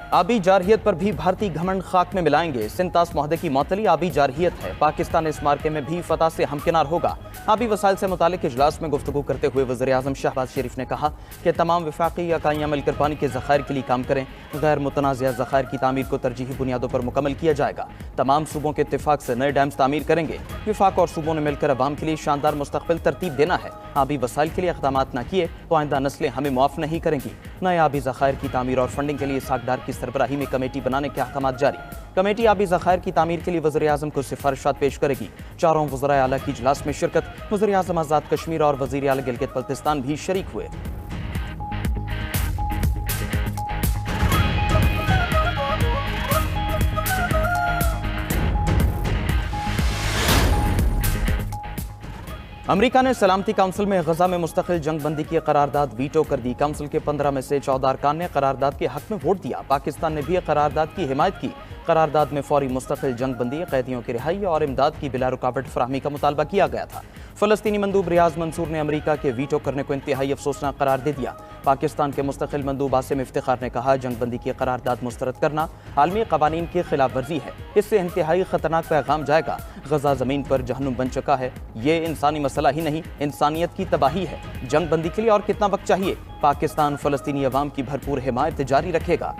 आबी जारहियत पर भी भारतीय घमंड खाक में मिलाएंगे। सिंतास महोदय की मौतली आबी जारहियत है। पाकिस्तान इस मार्के में भी फतह से हमकिनार होगा। आबी वसाइल से मुतालिक इजलास में गुफ्तगू करते हुए वज़ीर आज़म शहबाज शरीफ ने कहा कि तमाम वफाकी इकाइयाँ मिलकर पानी के ज़खायर के लिए काम करें। गैर मुतनाज़िया ज़खायर की तामीर को तरजीही बुनियादों पर मुकम्मल किया जाएगा। तमाम सूबों के इत्तेफाक से नए डैम्स तामीर करेंगे। वफाक और सूबों ने मिलकर अवाम के लिए शानदार मुस्तक़बिल तरतीब देना है। आबी वसाइल के लिए इक़दाम न किए तो आइंदा नस्लें हमें मुआफ़ नहीं करेंगी। नए आबी ज़खायर की तामीर और फंडिंग के लिए सागदार की सरबराही में कमेटी बनाने के अहकाम जारी। कमेटी आबी ज़खायर की तामीर के लिए वज़ीर आज़म को सिफारिशात पेश करेगी। चारों वज़राए आला की इजलास में शिरकत। वज़ीर आज़म आज़ाद कश्मीर और वज़ीर आला गिलगित बल्तिस्तान भी शरीक हुए। अमेरिका ने सलामती काउंसिल में गजा में मुस्तकिल जंग बंदी की करारदाद वीटो कर दी। काउंसिल के 15 में से 14 अरकान ने करारदाद के हक में वोट दिया। पाकिस्तान ने भी करारदाद की हिमायत की। करारदाद में फौरी मुस्तकिल जंग बंदी, कैदियों की रिहाई और इमदाद की बिला रुकावट फराहमी का मुतालबा किया गया था। फ़लस्तीनी मंदूब रियाज मंसूर ने अमेरिका के वीटो करने को इंतहाई अफसोसनाक करार दे दिया। पाकिस्तान के मुस्तकिल मंदूब आसिम इफ्तिखार ने कहा, जंग बंदी की करारदाद मुस्तरद करना आलमी कवानीन की खिलाफ वर्जी है। इससे इंतहाई खतरनाक पैगाम जाएगा। गजा ज़मीन पर जहन्नुम बन चुका है। ये इंसानी मसला ही नहीं, इंसानियत की तबाही है। जंग बंदी के लिए और कितना वक्त चाहिए? पाकिस्तान फ़लस्तीनी अवाम की भरपूर हिमायत जारी रखेगा।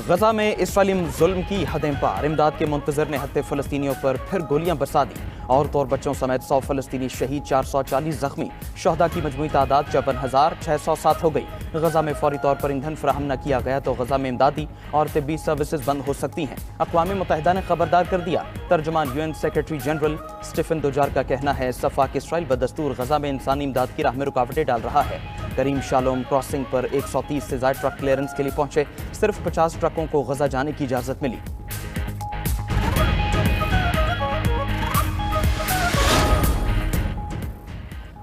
गजा में इसराइली जुल्म की हदें पार। इमदाद के मुंतजर ने हत्ते फ़लस्तीनियों पर फिर गोलियां बरसा दी। औरतों और बच्चों समेत 100 फ़लस्तीनी शहीद, 440 जख्मी। शहदा की मजमूई तादाद 54,607 हो गई। गजा में फौरी तौर पर ईंधन फराहम न किया गया तो गजा में इमदादी और तिब्बी सर्विसेज बंद हो सकती हैं। अक़वाम मुत्तहिदा ने खबरदार कर दिया। तर्जुमान UN सेक्रेटरी जनरल स्टीफन दुजार का कहना है, सफ़ाक इसराइल बदस्तूर गजा में इंसानी इमदाद की राह में रुकावटें डाल रहा है। करीम शालोम क्रॉसिंग पर 130 से ज़ायद ट्रक क्लियरेंस के लिए पहुंचे। सिर्फ 50 ट्रकों को गजा जाने की इजाज़त मिली।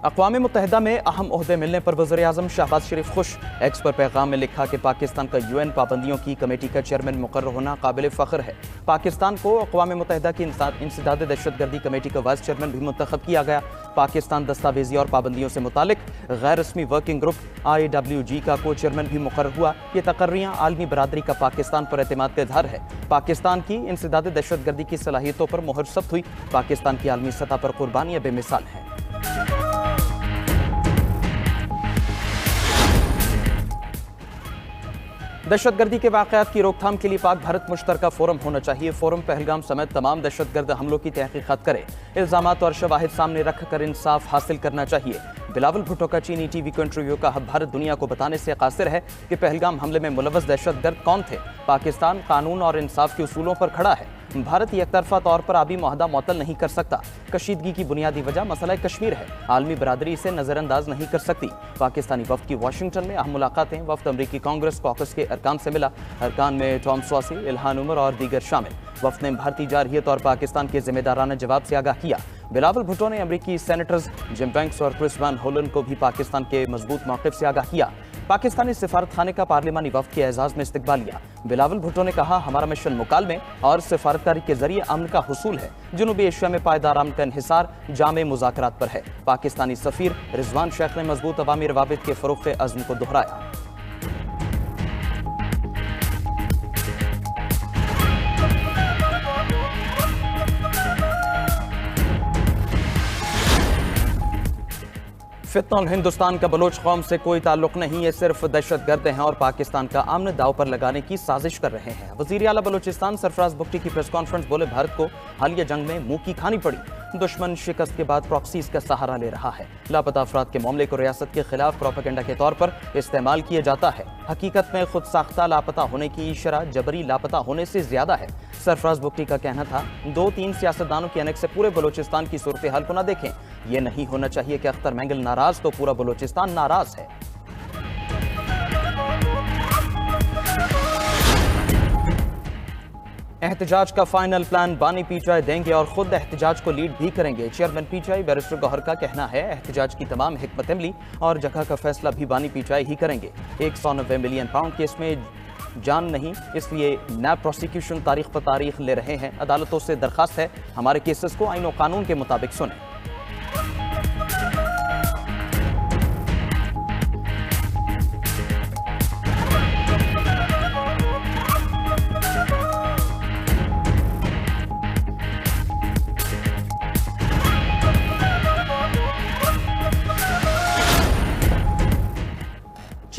अक़वाम मुत्तहिदा में अहम ओहदे मिलने पर वज़ीर आज़म शहबाज शरीफ खुश। एक्स पर पैगाम में लिखा कि पाकिस्तान का UN पाबंदियों की कमेटी का चेयरमैन मुकर्रर होना काबिल फ़ख्र है। पाकिस्तान को अक़वाम मुत्तहिदा की इंसदाद दहशतगर्दी कमेटी का वाइस चेयरमैन भी मुंतखब किया गया। पाकिस्तान दस्तावेजी और पाबंदियों से मुतालिक गैर रस्मी वर्किंग ग्रुप IWG का को चेयरमैन भी मुकर्रर हुआ। ये तकर्रियाँ आलमी बरादरी का पाकिस्तान पर एतमाद का इज़हार है। पाकिस्तान की इंसदाद दहशतगर्दी की सलाहियतों पर मोहर सख्त हुई। पाकिस्तान की आलमी सतह पर कुर्बानियाँ बेमिसाल हैं। दहशतगर्दी के वाक़यात की रोकथाम के लिए पाक भारत मुश्तरका फोरम होना चाहिए। फोरम पहलगाम समेत तमाम दहशतगर्द हमलों की तहकीक़ात करे। इल्ज़ामात और शवाहिद सामने रख कर इंसाफ हासिल करना चाहिए। बिलावल भुट्टो का चीनी TV को इंटरव्यू का भारत दुनिया को बताने से कासिर है कि पहलगाम हमले में मुलव्वस दहशतगर्द कौन थे। पाकिस्तान कानून और इंसाफ के उसूलों पर खड़ा है। भारत एक तरफा तौर पर आबी मुआहदा मुअत्तल नहीं कर सकता। कशीदगी की बुनियादी वजह मसला कश्मीर है। आलमी बरादरी इसे नज़रअंदाज नहीं कर सकती। पाकिस्तानी वफ्द की वाशिंगटन में अहम मुलाकातें। वफ्द अमरीकी कांग्रेस कॉकस के अरकान से मिला। अरकान में टॉम स्वासी, इल्हान उमर और दीगर शामिल। वफ्द ने भारतीय जारहियत और पाकिस्तान के जिम्मेदाराना जवाब से आगाह किया। बिलावल भुट्टो ने अमरीकी सेनेटर्स जिम बैंक्स और क्रिस वैन होलन को भी पाकिस्तान के मजबूत मौक़िफ़ से आगाह किया। पाकिस्तानी सिफारत खाने का पार्लिमानी वफ्द के एजाज़ में इस्तकबाल लिया। बिलावल भुट्टो ने कहा, हमारा मिशन मुकालमे और सिफारतकारी के जरिए अमन का हुसूल है। जनूबी एशिया में पायदार अमन का इन्हिसार जामे मुज़ाकरात पर है। पाकिस्तानी सफ़ीर रिजवान शेख ने मजबूत अवामी रवाबित के फ़रोग़ के अज़्म को दोहराया। फितनल हिंदुस्तान का बलोच कौम से कोई ताल्लुक नहीं, ये सिर्फ दहशतगर्द हैं और पाकिस्तान का आमन दाव पर लगाने की साजिश कर रहे हैं। वज़ीर आला बलोचिस्तान सरफराज बुगटी की प्रेस कॉन्फ्रेंस बोले, भारत को हालिया जंग में मुंह की खानी पड़ी। दुश्मन शिकस्त के बाद प्रॉक्सीज का सहारा ले रहा है। लापता अफराद के मामले को रियासत के खिलाफ प्रोपेगेंडा के तौर पर इस्तेमाल किया जाता है। हकीकत में खुद साख्ता लापता होने की शरह जबरी लापता होने से ज्यादा है। सरफराज बुगटी का कहना था, 2-3 सियासतदानों की अनेक से पूरे बलोचिस्तान की सूरत हाल को न देखें। ये नहीं होना चाहिए कि अख्तर मैंगल नाराज तो पूरा बलोचिस्तान नाराज है। एहतजाज का फाइनल प्लान बानी पीटीआई देंगे और खुद एहतजाज को लीड भी करेंगे। चेयरमैन पीटीआई बैरिस्टर गौहर का कहना है, एहतजाज की तमाम हिकमत अमली और जगह का फैसला भी बानी पीटीआई ही करेंगे। 190 मिलियन पाउंड केस में जान नहीं, इसलिए नैब प्रोसिक्यूशन तारीख पर तारीख ले रहे हैं। अदालतों से दरखास्त है, हमारे केसेस को आईन और कानून के मुताबिक सुने।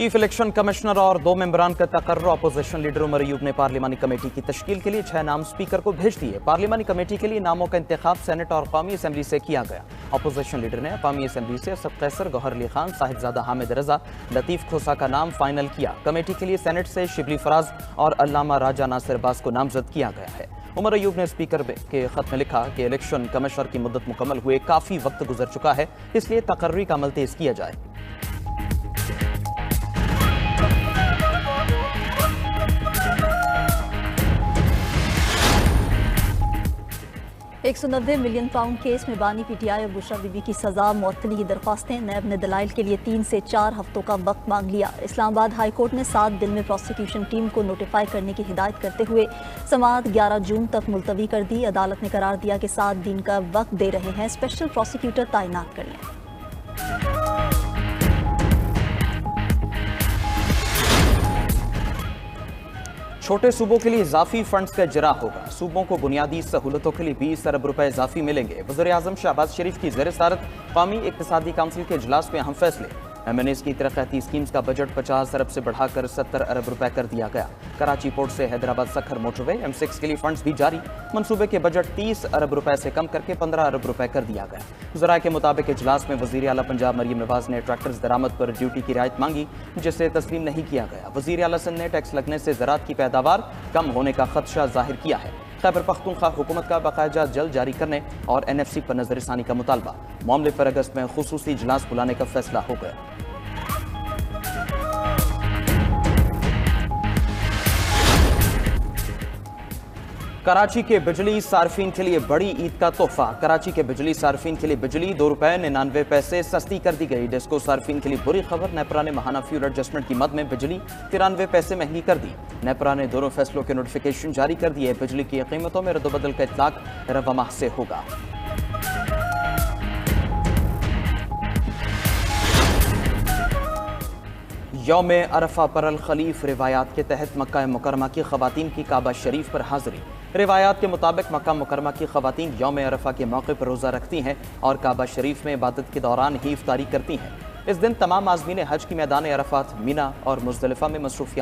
चीफ इलेक्शन कमिश्नर और 2 मेंबरान का तकर्रुर। अपोजिशन लीडर उमर अयूब ने पार्लिमानी कमेटी की तश्कील के लिए 6 नाम स्पीकर को भेज दिए। पार्लिमानी कमेटी के लिए नामों का इंतखाब सेनेट और कौमी असम्बली से किया गया। अपोजिशन लीडर ने कौमी असम्बली से असद कैसर, गौहर अली खान, साहिबजादा हामिद रजा, लतीफ खोसा का नाम फाइनल किया। कमेटी के लिए सेनेट से शिबली फराज और अल्लामा राजा नासिर अब्बास को नामजद किया गया है। उमर अयूब ने स्पीकर के खत में लिखा कि इलेक्शन कमिश्नर की मुद्दत मुकम्मल हुए काफ़ी वक्त गुजर चुका है, इसलिए तकर्री का अमल तेज किया जाए। 190 मिलियन पाउंड केस में बानी पीटीआई और बुशरा बीबी की सजा मुअत्तली की दरख्वास्तें। नैब ने दलाइल के लिए 3 से 4 हफ्तों का वक्त मांग लिया। इस्लामाबाद हाई कोर्ट ने 7 दिन में प्रोसिक्यूशन टीम को नोटिफाई करने की हिदायत करते हुए समाअत 11 जून तक मुलतवी कर दी। अदालत ने करार दिया कि 7 दिन का वक्त दे रहे हैं, स्पेशल प्रोसिक्यूटर तैनात कर लें। छोटे सूबों के लिए इजाफी फंड्स का इजरा होगा। सूबों को बुनियादी सहूलतों के लिए 20 अरब रुपए इजाफी मिलेंगे। वज़ीर-ए-आज़म शहबाज शरीफ की ज़ेर-ए-सदारत कौमी इक़्तिसादी काउंसिल के इजलास में अहम फैसले। MNAs की तरक्याती स्कीम्स का बजट 50 अरब से बढ़ाकर 70 अरब रुपए कर दिया गया। कराची पोर्ट से हैदराबाद सखर मोटरवे M6 के लिए फंड्स भी जारी। मनसूबे के बजट 30 अरब रुपए से कम करके 15 अरब रुपए कर दिया गया। ज़राए के मुताबिक इजलास में वज़ीर आला पंजाब मरियम नवाज ने ट्रैक्टर्स दरामद पर ड्यूटी की रियायत मांगी, जिसे तस्लीम नहीं किया गया। वज़ीर आला सिंध ने टैक्स लगने से ज़राअत की पैदावार कम होने का खदशा जाहिर किया है। खैबर पख्तूनख्वा हुकूमत का बाकायदा जल्द जारी करने और NFC पर नजरसानी का मुतालबा। मामले पर अगस्त में खुसूसी इजलास बुलाने का फैसला हो गया। कराची के बिजली सार्फिन के लिए बड़ी ईद का तोहफा। कराची के बिजली सार्फिन के लिए बिजली 2 रुपए 99 पैसे सस्ती कर दी गई। डिस्को सार्फिन के लिए बुरी खबर, नेपरा ने माहाना फ्यूल एडजस्टमेंट की मद में बिजली 93 पैसे महंगी कर दी। नेपरा ने दोनों फैसलों के नोटिफिकेशन जारी कर दिए। बिजली की कीमतों में रद्दबदल का इतलाक रवा माह से होगा। यौम अरफा पर अल खलीफ रिवायात के तहत मक्का मुकरमा की खवातीन की काबा शरीफ पर हाजिरी। रिवायात के मुताबिक मक्का मुकरमा की खवातीन यौम अरफा के मौके पर रोज़ा रखती हैं और काबा शरीफ में इबादत के दौरान ही इफ्तारी करती हैं। इस दिन तमाम आज़मीन हज की मैदान अरफात, मीना और मुज़दलिफ़ा में मसरूफियात